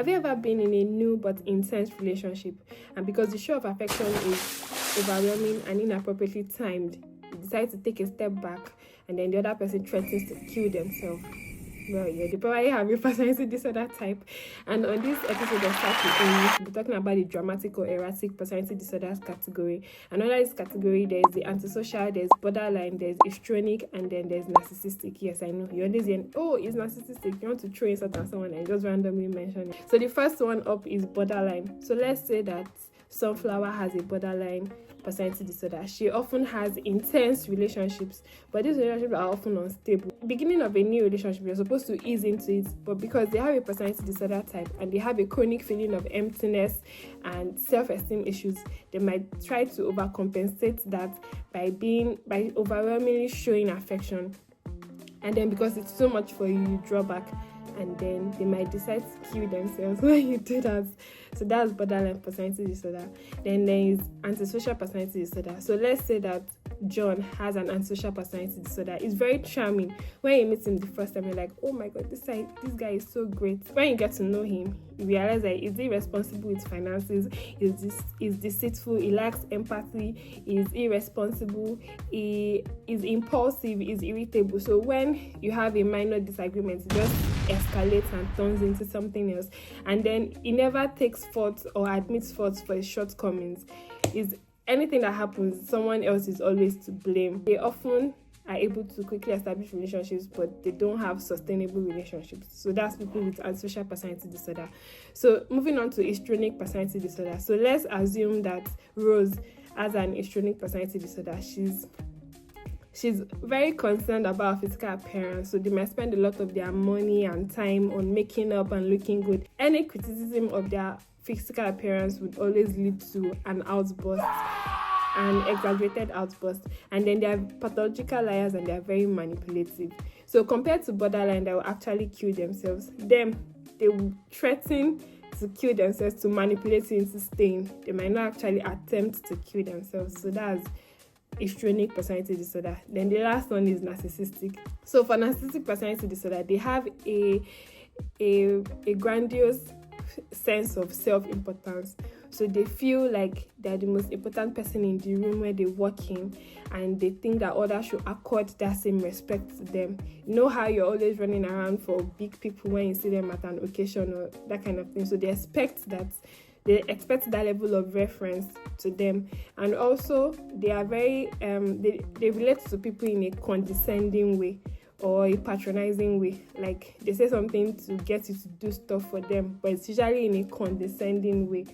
Have you ever been in a new but intense relationship, and because the show of affection is overwhelming and inappropriately timed, you decide to take a step back, and then the other person threatens to kill themselves? Well, yeah, they probably have a personality disorder type. And on this episode of psychwithoyin, we'll be talking about the dramatic or erratic personality disorders category. And under this category, there's the antisocial, there's borderline, there's histrionic, and then there's narcissistic. Yes, I know. You always hear, oh, it's narcissistic. You want to throw insult at someone and just randomly mention it. So the first one up is borderline. So let's say that Sunflower has a borderline personality disorder. She often has intense relationships, but these relationships are often unstable. Beginning of a new relationship, you're supposed to ease into it, but because they have a personality disorder type and they have a chronic feeling of emptiness and self-esteem issues, they might try to overcompensate that by overwhelmingly showing affection. And then because it's so much for you, you draw back, and then they might decide to kill themselves when you do that. So that's borderline personality disorder. Then there is antisocial personality disorder. So let's say that John has an antisocial personality disorder. It's very charming. When you meet him the first time, you're like, oh my god, this guy is so great. When you get to know him, you realize that he's irresponsible with finances, he's deceitful, he lacks empathy, he's irresponsible, he is impulsive, he's irritable. So when you have a minor disagreement, it just escalates and turns into something else. And then he never takes fault or admits faults for his shortcomings. Anything that happens, someone else is always to blame. They often are able to quickly establish relationships, but they don't have sustainable relationships. So that's people with antisocial personality disorder. So moving on to histrionic personality disorder. So let's assume that Rose has an histrionic personality disorder. She's very concerned about her physical appearance, so they might spend a lot of their money and time on making up and looking good. Any criticism of their physical appearance would always lead to an outburst, an exaggerated outburst. And then they are pathological liars and they are very manipulative. So compared to borderline that will actually kill themselves, they will threaten to kill themselves to manipulate you into staying. They might not actually attempt to kill themselves. So that's histrionic personality disorder. Then the last one is narcissistic. So for narcissistic personality disorder, they have a grandiose sense of self-importance. So they feel like they're the most important person in the room where they work in, and they think that others should accord that same respect to them. You know how you're always running around for big people when you see them at an occasion or that kind of thing. So they expect that level of reference to them. And also they are very they relate to people in a condescending way or a patronizing way. Like they say something to get you to do stuff for them, but it's usually in a condescending way.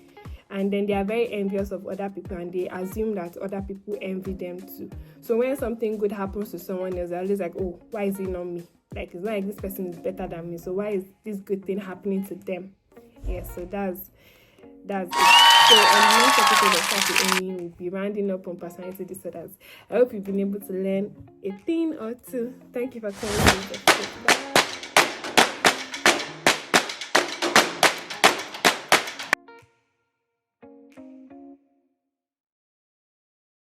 And then they are very envious of other people, and they assume that other people envy them too. So when something good happens to someone else, they're always like, oh, why is it not me? Like, it's not like this person is better than me, so why is this good thing happening to them? Yes, so that's it. So on the next episode of psychwithoyin, we'll be rounding up on personality disorders. I hope you've been able to learn a thing or two. Thank you for coming.